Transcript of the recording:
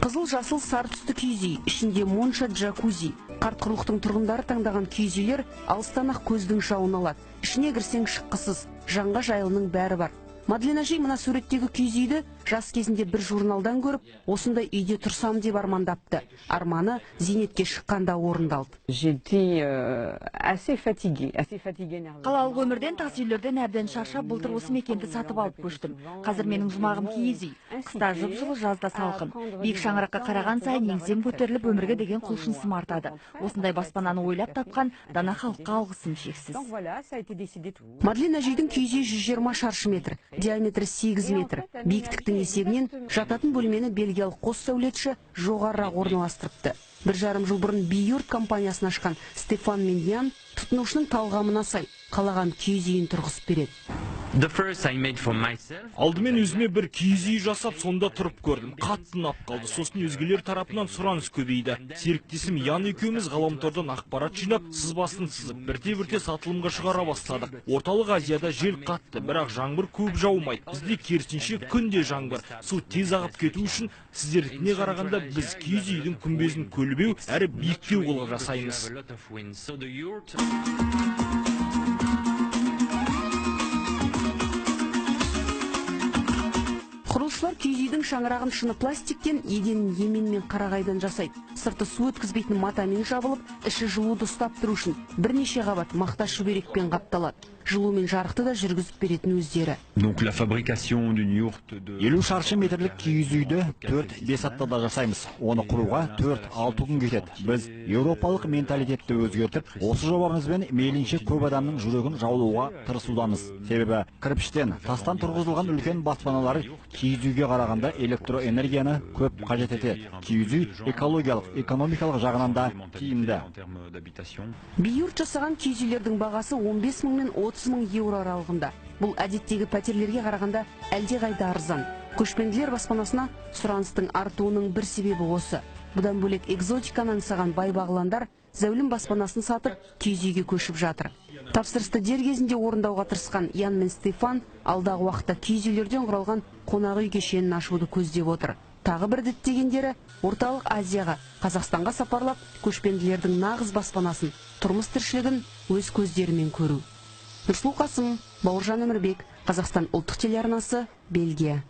Қызыл, жасыл, сары түсті киіз үй, ішінде монша, джакузи. Қарт құрлықтың тұрғындары таңдаған киіз үйлер алыстан ақ көздің жауын алады. Ішіне кірсең шыққысыз, жанға жайлының бәрі бар. Мадлен әжей мына суреттегі киіз үйді жас кезінде бір журналдан көріп, осындай үйде тұрсам деп армандапты. Арманы зейнетке шыққанда орындалды. Қалалық өмірден, тас үйлерден әбден шаршап, былтыр осы мекенді сатып алып көштім. Қазір менің жұмағым киіз үй. Қыста жып-жылы, жазда салқын. Биік шаңыраққа қараған сайын еңсем көтеріліп, өмірге деген құлшынысым артады. Осындай баспананы ойлап тапқан дана халыққа алғысым шексіз. Мадлен әжейдің киіз үй 120 шаршы метр, диаметрі 8 метр. Биіктіктің есебінен жататын бөлмені бельгиялық қос сәулетші жоғарырақ орналастырыпты. 1,5 жыл бұрын Бьюрт компаниясын ашқан Стефан Мендиан тұтынушының талғамына сай қалаған киіз үйін тұрғызып береді. Алдымен өзіме бір киіз үй жасап, сонда тұрып көрдім. Қатты ұнап қалды. Сосын өзгелер тарапынан сұраныс көбейді. Серіктесім Ян екеуміз ғаламтордан ақпарат жинап, сызбасын сызып, бірте-бірте сатылымға шығара бастадық. Орталық Азияда жел қатты, бірақ жаңбыр көп жаумайды. Бізде керісінше күнде жаңбыр. Су тез ағып кету үшін сіздердікіне қарағанда біз киіз үйдің күмбезін көлбеу әрі биіктеу қылып жасаймыз. Құрылысшылар киіз үйдің шаңырағын шыны пластиктен, еденін емен мен қарағайдан жасайды. Сырты су өткізбейтін матамен жабылып, іші жылуды ұстап тұру үшін бірнеше қабат мақта шүберекпен қапталады. Жылу мен жарықты да жүргізіп беретін өздері. 50 шаршы метрлік киіз үйді 4-5 аптада жасаймыз. Оны құруға 4-6 күн кетеді. Біз еуропалық менталитетті өзгертіп, осы жобамызбен мейлінше көп адамның жүрегін жаулауға тырысудамыз. Себебі кірпіштен, тастан тұрғызылған үлкен баспаналар киіз үйге қарағанда электроэнергияны көп қажет етеді. Киіз үй экологиялық, экономикалық жағынан да тиімді. Бьюрт жасаған киіз үйлердің бағасы 15 мың мен 30 мың еуро аралығында. Бұл әдеттегі пәтерлерге қарағанда әлде қайда арзан. Көшпенділер баспанасына сұраныстың артуының бір себебі осы. Бұдан бөлек экзотиканы аңсаған бай бағландар зәулім баспанасын сатып, киіз үйге көшіп жатыр. Тапсырысты дер кезінде орындауға тырысқан Ян мен Стефан алдағы уақытта киіз үйлерден құралған қонақ үй кешенін ашуды көздеп отыр. Тағы бір діттегендері орталық Азияға, Қазақстанға сапарлап, көшпенділердің нағыз баспанасын, тұрмыс тіршілігін өз көздерімен көру. Нұрсұлу Қасым, Бауыржан Өмірбек, Қазақстан ұлттық телеарнасы, Бельгия.